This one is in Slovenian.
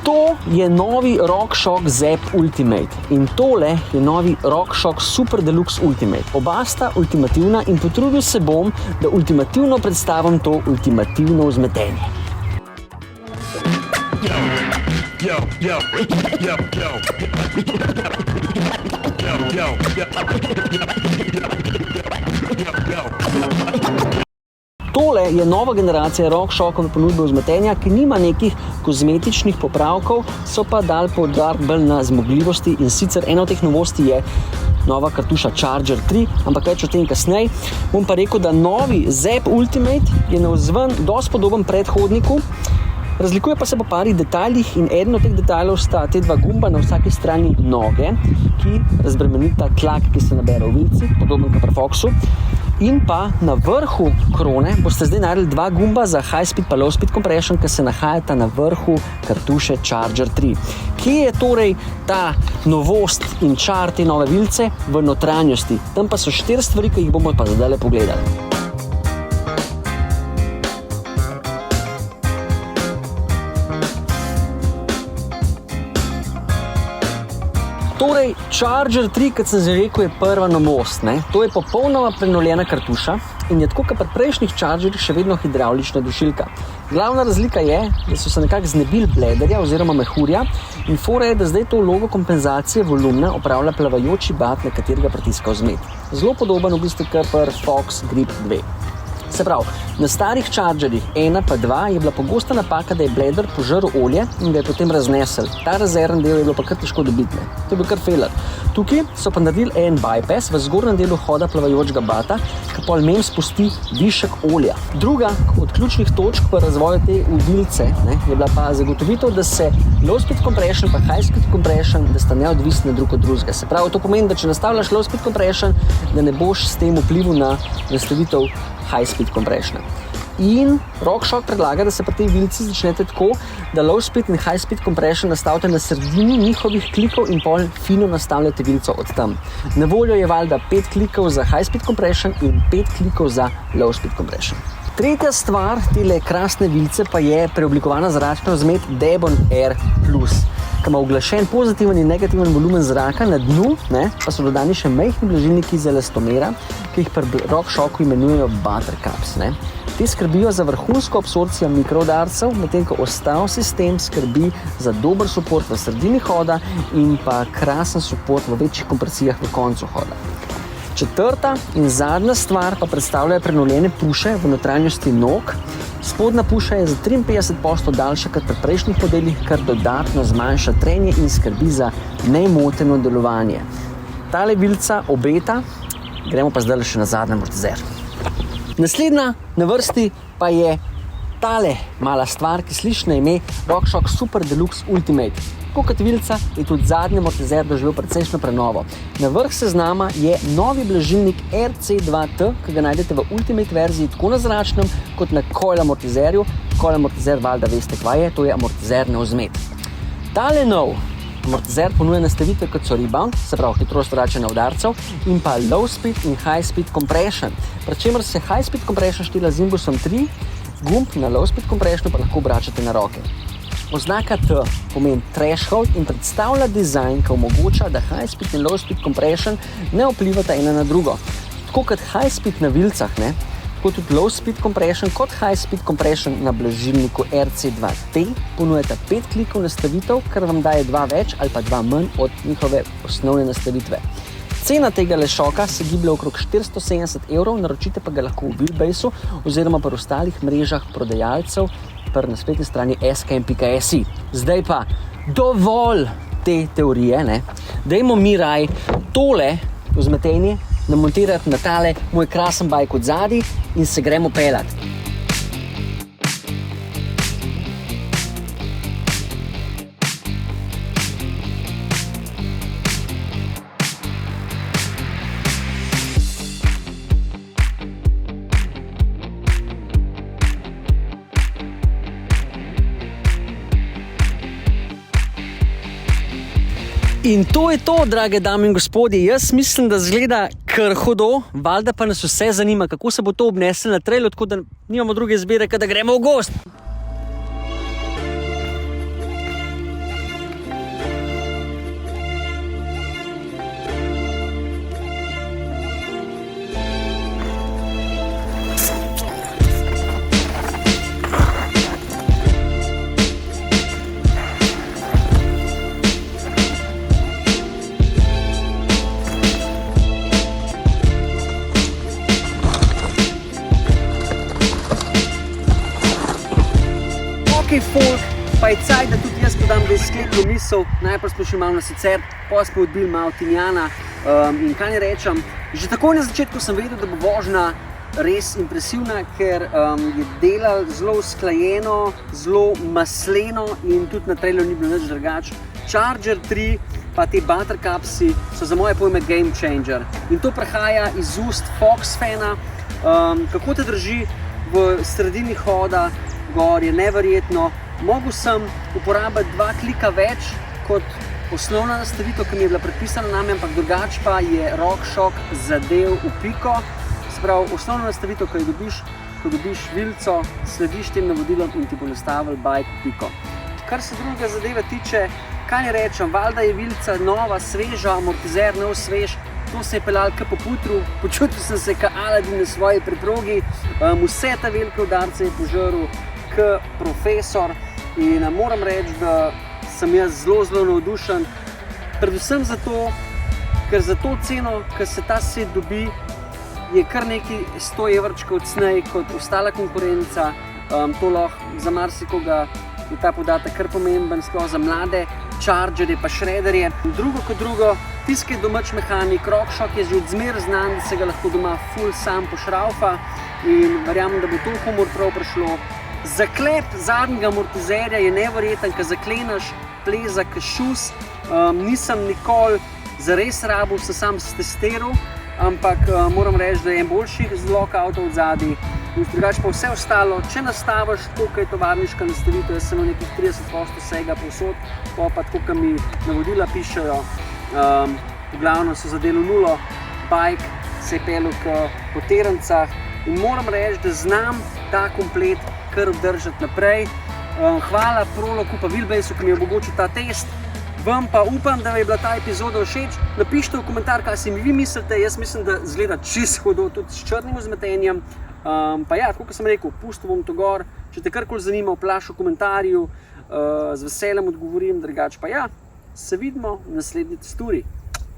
To je novi RockShox ZEP Ultimate in tole je novi RockShox Super Deluxe Ultimate. Oba sta ultimativna in potrudil se bom, da ultimativno predstavim to ultimativno vzmetenje. Tole je nova generacija RockShoxove ponudbe vzmetenja, ki nima nekih kozmetičnih popravkov, so pa dali poudarek bolj na zmogljivosti in sicer ena od teh novosti je nova kartuša Charger 3, ampak več o tem kasneje. Bom pa rekel, da novi ZEP Ultimate je navzven dosti podoben predhodniku, razlikuje pa se po parih detajlih in eden od teh detajlov sta te dva gumba na vsaki strani noge, ki razbremenita tlak, ki se nabere v vilci, podoben kot pri Foxu. In pa na vrhu krone boste zdaj naredili dva gumba za high speed pa low speed compression, ki se nahajata na vrhu kartuše Charger 3. Kje je torej ta novost in čar te nove vilce? V notranjosti. Tam pa so 4 stvari, ki jih bomo pa zdaj pogledali. Torej, Charger 3, kot sem že rekel, je prva novost. To je popolnoma prenovljena kartuša in je tako kot pri prejšnjih Chargerjih še vedno hidravlična dušilka. Glavna razlika je, da so se nekako znebili blederja oziroma mehurja in fora je, da zdaj to vlogo kompenzacije volumna opravlja plavajoči bat, na katerega pritiska vzmet. Zelo podoben v bistvu kot pri Fox Grip 2. Se pravi, na starih Chargerjih 1 pa 2 je bila pogosta napaka, da je bleder požrl olje in ga je potem raznesel. Ta rezervni del je bilo pa kar težko dobiti. To je bil kar failer. Tukaj so pa naredili en bypass v zgornjem delu hoda plavajočega bata, ki pa almen spusti višek olja. Druga od ključnih točk v razvoju te vilce je bila pa zagotovitev, da se low speed compression pa high speed compression, da sta neodvisni drug od drugega. Se pravi, to pomeni, da če nastavljaš low speed compression, da ne boš s tem vplival na nastavitev high speed compression. In RockShox predlaga, da se pri tej vilci začnete tako, da low speed in high speed compression nastavite na sredini njihovih klikov in pol fino nastavljate vilco od tam. Na voljo je valjda 5 klikov za high speed compression in 5 klikov za low speed compression. Tretja stvar tele krasne vilce pa je preoblikovana zračna vzmet Debon Air Plus, ki ima uglašen pozitiven in negativen volumen zraka, na dnu pa so dodani še majhni blažilniki za elastomera, ki jih pri RockShoxu imenujejo buttercups. Te skrbijo za vrhunsko absorpcijo mikroudarcev, medtem ko ostal sistem skrbi za dober suport v sredini hoda in pa krasen suport v večjih kompresijah v koncu hoda. Četrta in zadnja stvar pa predstavljajo prenovljene puše v notranjosti nog. Spodnja puša je za 53% daljša kot pri prejšnjih modelih, kar dodatno zmanjša trenje in skrbi za nemoteno delovanje. Tale vilca obeta, gremo pa zdaj še na zadnji amortizer. Naslednja na vrsti pa je tale mala stvar, ki sliši na ime RockShox Super Deluxe Ultimate. Tako kot vilca je tudi zadnji amortizer doživel precejšnjo prenovo. Na vrh seznama je novi blažilnik RC2T, ki ga najdete v Ultimate verziji tako na zračnem kot na coil amortizerju. Coil amortizer valjda veste kva je, to je amortizer na vzmet. Tale nov amortizer ponuja nastavitve kot so rebound, se pravi hitrost vračanja udarcev, in pa low speed in high speed compression, pri čemer se high speed compression štela z imbusom 3, gumb na low speed compression pa lahko obračate na roke. Oznaka T pomeni threshold in predstavlja dizajn, ki omogoča, da high speed in low speed compression ne vplivata ena na drugo. Tako kot high speed na vilcah, tako tudi low speed compression kot high speed compression na blažilniku RC2T ponujata 5 klikov nastavitev, kar vam daje 2 več ali pa 2 manj od njihove osnovne nastavitve. Cena tega šoka se giblje okrog 470 €, naročite pa ga lahko v Wheelbaseu oziroma pri ostalih mrežah prodajalcev na spletni strani skm.si. Zdaj pa dovolj te teorije, dajmo mi raj tole vzmetenje namontirati na tale moj krasen bajk od zadaj in se gremo pelati. In to je to, drage dame in gospodje. Jaz mislim, da zgleda kar hudo, valjda pa nas vse zanima, kako se bo to obneslo na trailu, tako da nimamo druge izbire, kot da gremo v gozd. tudi jaz podam sklepno misel, najprej smo še malo na sicer, pa smo odbili malo timjana in kaj ne rečem, že takoj na začetku sem vedel, da bo vožnja res impresivna, ker je delal zelo usklajeno, zelo masleno in tudi na traileru ni bilo nič drugače. Charger 3 pa te buttercupsi so za moje pojme game changer in to prihaja iz ust Fox fana, kako te drži v sredini hoda gor je neverjetno. Mogel sem uporabiti 2 klika več kot osnovna nastavitev, ki mi je bila predpisana name, ampak drugače pa je RockShox zadev v piko. Sprav, osnovna nastavitev, ko dobiš vilico, slediš tem navodilom in ti bo nastavil bike v piko. Kar se drugega zadeve tiče, kaj ne rečem, valjda je vilica nova, sveža, amortizer nov svež, to se je peljal kar po putru, počutil sem se kot Aladin na svoji preprogi, vse te velike udarce je požrl kot profesor in moram reči, da sem jaz zelo navdušen, predvsem zato, ker za to ceno, ker se ta set dobi, je kar nekaj 100 evrčkov cenej kot ostala konkurenca, to lahko za marsikoga je ta podatek kar pomemben, sploh za mlade chargerje pa shredderje. Drugo kot drugo, tisti, ki je domač mehanik, RockShox je že od zmeraj znan, da se ga lahko doma ful sam pošraufa in verjamem, da bo to komur prav prišlo. Zaklep zadnjega amortizerja je neverjeten, ko zakleneš pleza kot šus. Nisem nikoli zares rabil, sem sam testiral, ampak moram reči, da je en boljših zlog avto od zadaj. In drugače pa vse ostalo, če nastaviš tako, kot je tovarniška nastavitev, jaz sem imel nekih 30% vsega povsod, pa tako, kot mi navodila pišejo, v glavnem so zadelo nulo, bike se je peljal po terancah in moram reči, da znam ta komplet kar obdržati naprej. Hvala Proloku pa Wheelbaseu, ki mi je omogočil ta test. Vam pa upam, da je bila ta epizoda všeč. Napišite v komentar, kaj si mi vi mislite. Jaz mislim, da zgleda čisto hudo, tudi s črnim vzmetenjem. Pa ja, tako kot sem rekel, pustil bom to gor. Če te karkoli zanima, vprašaj v komentarju. Z veseljem odgovorim, drugače pa ja, se vidimo v naslednji testuri.